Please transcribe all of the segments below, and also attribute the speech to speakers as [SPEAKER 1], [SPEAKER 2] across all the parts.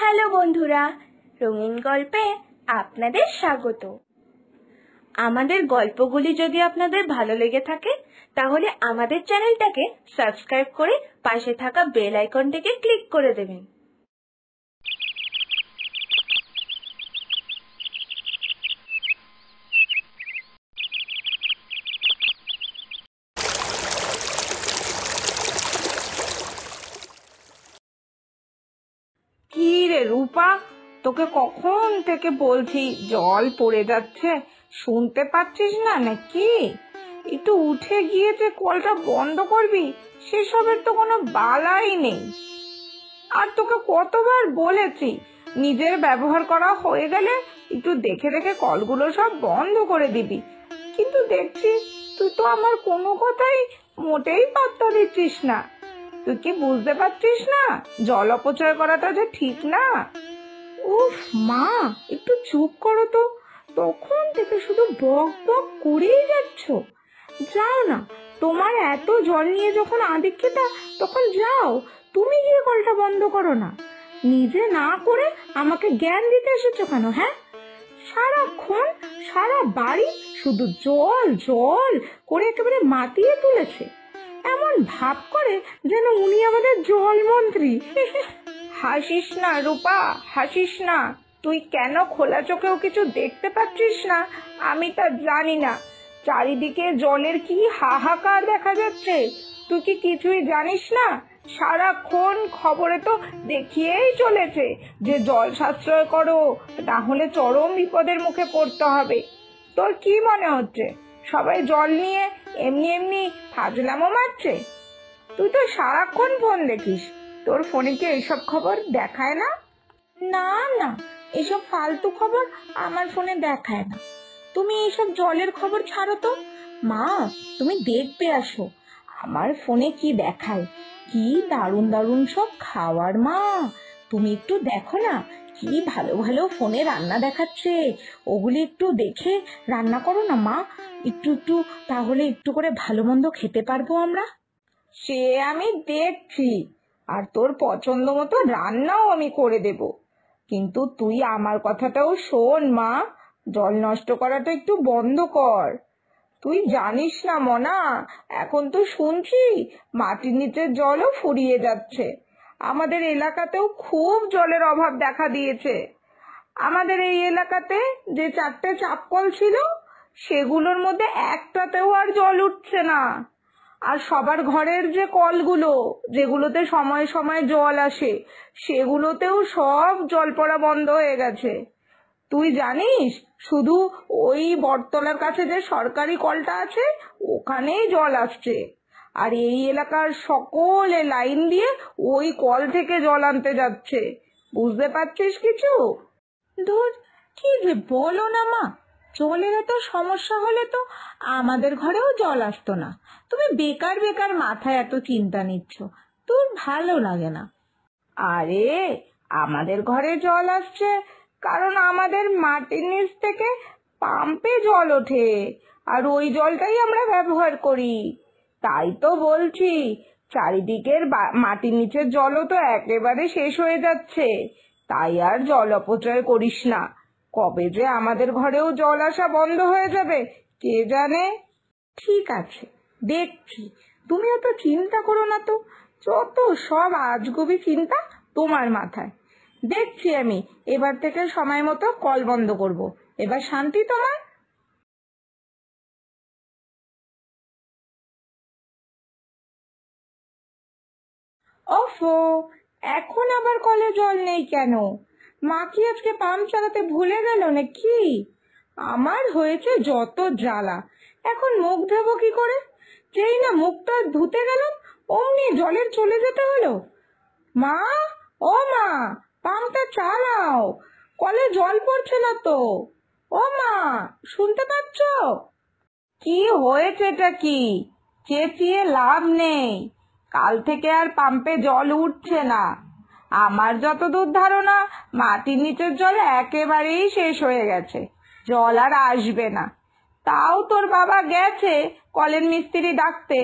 [SPEAKER 1] Hello বন্ধুরা, রঙিন গল্পে আপনাদের স্বাগত। আমাদের গল্পগুলি যদি আপনাদের ভালো লেগে থাকে তাহলে আমাদের চ্যানেলটাকে সাবস্ক্রাইব করে পাশে থাকা বেল আইকনটিকে ক্লিক করে দেবেন।
[SPEAKER 2] কি রে রূপা, তোকে কখন থেকে বলছি জল পড়ে যাচ্ছে, শুনতে পাচ্ছিস না নাকি? একটু উঠে গিয়ে যে কলটা বন্ধ করবি সেসবের তো কোনো বালাই নেই। আর তোকে কতবার বলেছি নিজের ব্যবহার করা হয়ে গেলে একটু দেখে দেখে কলগুলো সব বন্ধ করে দিবি, কিন্তু দেখছিস তুই তো আমার কোনো কথাই মোটেই পাত্তা দিচ্ছিস না। তুই কি বুঝতে পারছিস না জল অপচয় করাটা যে ঠিক না? উফ মা, একটু চুপ করো তো, তখন থেকে শুধু বক বক করেই যাচ্ছ। যাও না, তোমার এত জল নিয়ে যখন আদিক্ষেতা তখন যাও, তুমি গিয়ে কলটা বন্ধ করো না। নিজে না করে আমাকে জ্ঞান দিতে এসেছো কেন? হ্যাঁ, সারাক্ষণ সারা বাড়ি শুধু জল জল করে একেবারে মাতিয়ে তুলেছে, এমন ভাব করে যেন উনি আমাদের জল মন্ত্রী। হাসিস না রূপা, হাসিস না। তুই কেন খোলা চোখেও কিছু দেখতে পাচ্ছিস না আমি তা জানি না। চারিদিকে জলের কি হাহাকার দেখা যাচ্ছে, তুই কি কিছুই জানিস না? সারাক্ষণ খবরে তো দেখিয়েই চলেছে যে জল সাশ্রয় করো, তাহলে চরম বিপদের মুখে পড়তে হবে। তোর কি মনে হচ্ছে সবাই জল নিয়ে এমনি এমনি ফাজলামো মারছে? তুই তো সারাক্ষণ ফোন দেখিস, তোর ফোনে কি এইসব খবর দেখায় না? না না, এসব ফালতু খবর আমার ফোনে দেখায় না। তুমি এইসব জলের খবর ছাড়ো তো মা, তুমি দেখবে আসো আমার ফোনে কি দেখায়। কি দারুণ দারুণ সব খাবার মা, তুমি একটু দেখো না, কি ভালো ভালো ফোনে রান্না দেখাচ্ছে, ওগুলি একটু দেখে রান্না করো না মা, একটু একটু, তাহলে একটু করে ভালো মন্দ খেতে পারবো আমরা। সে আমি দেখছি, আর তোর পছন্দ মতো রান্নাও আমি করে দেব, কিন্তু তুই আমার কথাটাও শোন মা, জল নষ্ট করাটা একটু বন্ধ কর। তুই জানিস না মনা, এখন তো শুনছি মাটির নিচের জলও ফুরিয়ে যাচ্ছে। আমাদের এলাকাতেও খুব জলের অভাব দেখা দিয়েছে। আমাদের এই এলাকাতে যে 4টে চাপকল ছিল সেগুলোর মধ্যে একটাতেও আর জল উঠছে না। আর সবার ঘরের যে কলগুলো যেগুলোতে সময় সময় জল আসে সেগুলোতেও সব জল পড়া বন্ধ হয়ে গেছে। তুই জানিস শুধু ওই বটতলার কাছে যে সরকারি কলটা আছে ওখানেই জল আসছে, আর এই এলাকার সকলে লাইন দিয়ে ওই কল থেকে জল আনতে যাচ্ছে। বুঝতে পারছিস কিছু? ধুর, কি যে বলো না মা, জলের এত সমস্যা হলে তো আমাদের ঘরেও জল আসতো না। তুমি বেকার বেকার মাথায় এত চিন্তা নিচ্ছ, তোর ভালো লাগে না। আরে আমাদের ঘরে জল আসছে কারণ আমাদের মাটির নিচ থেকে পাম্পে জল ওঠে, আর ওই জলটাই আমরা ব্যবহার করি। তাই তো বলছি, চারিদিকের মাটির নিচের জলও তো একেবারে শেষ হয়ে যাচ্ছে। তাই আর জল অপচয় করিস না। কবে যে আমাদের ঘরেও জল আসা বন্ধ হয়ে যাবে কে জানে। ঠিক আছে, দেখছি, তুমি অত চিন্তা করো না তো, যত সব আজগুবি চিন্তা তোমার মাথায়। দেখছি আমি এবার থেকে সময় মতো কল বন্ধ করব। এবার শান্তি তোমার? ওফো, এখন আবার কলে জল নেই কেন? মা কি আজকে পাম্প চালাতে ভুলে গেল নাকি? আমার হয়েছে যত জ্বালা, এখন মুখ ধোবো কি করে? যেই না মুখটা ধুতে গেলাম অমনি জলের চলে যেতে হলো। মা, ও মা, পাম্পটা চালাও, কলে জল পড়ছে না তো। ও মা, শুনতে পাচ্ছ? কি হয়েছেটা কি? চেঁচিয়ে লাভ নেই, কাল থেকে আর পাম্পে জল উঠছে না। আমার যতদূর ধারণা মাটির নিচের জল একেবারেই শেষ হয়ে গেছে, জল আর আসবে না। তাও তোর বাবা গেছে কলের মিস্ত্রি ডাকতে,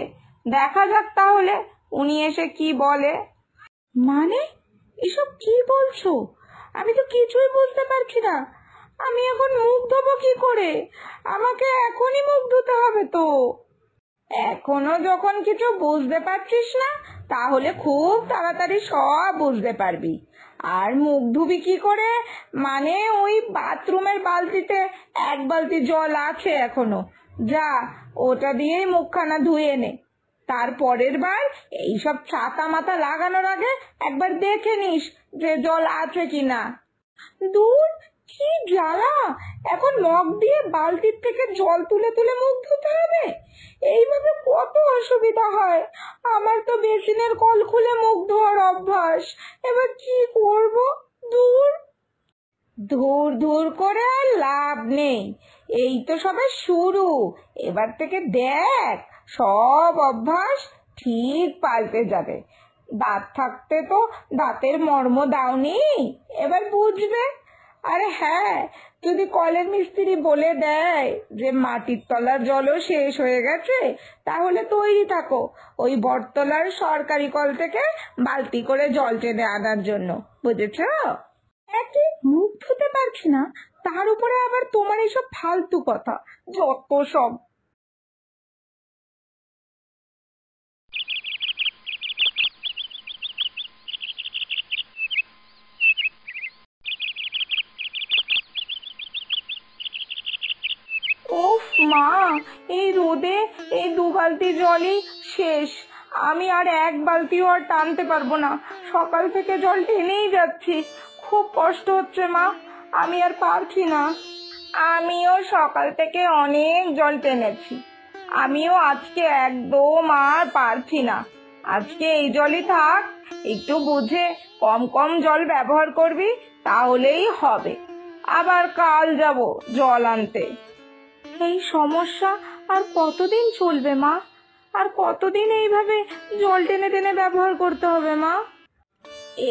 [SPEAKER 2] দেখা যাক তাহলে উনি এসে কি বলে। মানে এসব কি বলছো? আমি তো কিছুই বুঝতে পারছি না। আমি এখন মুখ ধোবো কি করে? আমাকে এখনই মুখ ধুতে হবে তো। এখনো যখন কিছু বুঝতে পারছিস না, তাহলে খুব তাড়াতাড়ি সব বুঝতে পারবি। আর মুখ ধুবি কি করে? মানে ওই বাথরুমের বালতিতে এক বালতি জল আছে এখনো, যা ওটা দিয়েই মুখখানা ধুয়ে নে। তারপরের বার এইসব ছাতা মাথা লাগানোর আগে একবার দেখে নিস যে জল আছে কিনা। দূর, কি জ্বালা! এখন মগ দিয়ে বালতির থেকে জল তুলে তুলে মুখ ধুতে হবে। এইভাবে কত অসুবিধা হয়। আমার তো বেসিনের কল খুলে মুখ ধোয়ার অভ্যাস। এবার কি করব? দূর ধুর ধুর করে আর লাভ নেই। এই তো সবে শুরু। এবার থেকে দেখ, সব অভ্যাস ঠিক পাল্টে যাবে। দাঁত থাকতে তো দাঁতের মর্ম দাওনি, এবার বুঝবে। আরে হ্যাঁ, যদি কলের মিস্ত্রি বলে দেয় যে মাটির তলার জলও শেষ হয়ে গেছে, তাহলে তৈরি থাকো ওই বটতলার সরকারি কল থেকে বালতি করে জল টেনে আনার জন্য, বুঝেছো? একে মুখ ধুতে পারছি না, তার উপরে আবার তোমার এইসব ফালতু কথা, যত সব। উফ মা, এই রোদে এই 2 বালতি জলই শেষ। আমি আর 1 বালতিও আর টানতে পারবো না। সকাল থেকে জল টেনেই যাচ্ছি, খুব কষ্ট হচ্ছে মা, আমি আর পারছি না। আমিও সকাল থেকে অনেক জল টেনেছি, আমিও আজকে একদম আর পারছি না। আজকে এই জলই থাক, একটু বুঝে কম কম জল ব্যবহার করবি, তাহলেই হবে। আবার কাল যাব জল আনতে। এই সমস্যা আর কতদিন চলবে মা? আর কতদিন এইভাবে জল টেনে টেনে ব্যবহার করতে হবে মা?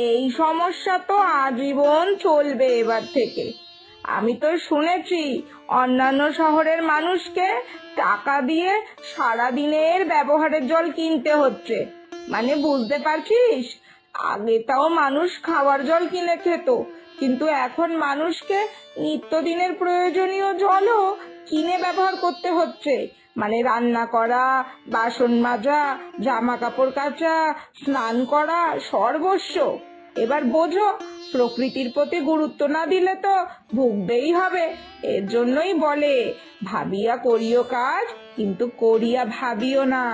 [SPEAKER 2] এই সমস্যা তো আজীবন চলবে এবার থেকে। আমি তো শুনেছি অন্যান্য শহরের মানুষকে টাকা দিয়ে সারাদিনের ব্যবহারের জল কিনতে হচ্ছে। মানে বুঝতে পারছিস, আগে তাও মানুষ খাওয়ার জল কিনে খেত, কিন্তু এখন মানুষকে নিত্যদিনের প্রয়োজনীয় জলও কিনে ব্যবহার করতে হচ্ছে। মানে রান্না করা, বাসন মাজা, জামা কাপড় কাচা, স্নান করা, সর্বস্ব। এবার বোঝো, প্রকৃতির প্রতি গুরুত্ব না দিলে তো ভুগতেই হবে। এর জন্যই বলে, ভাবিয়া করিও কাজ, কিন্তু করিয়া ভাবিও না।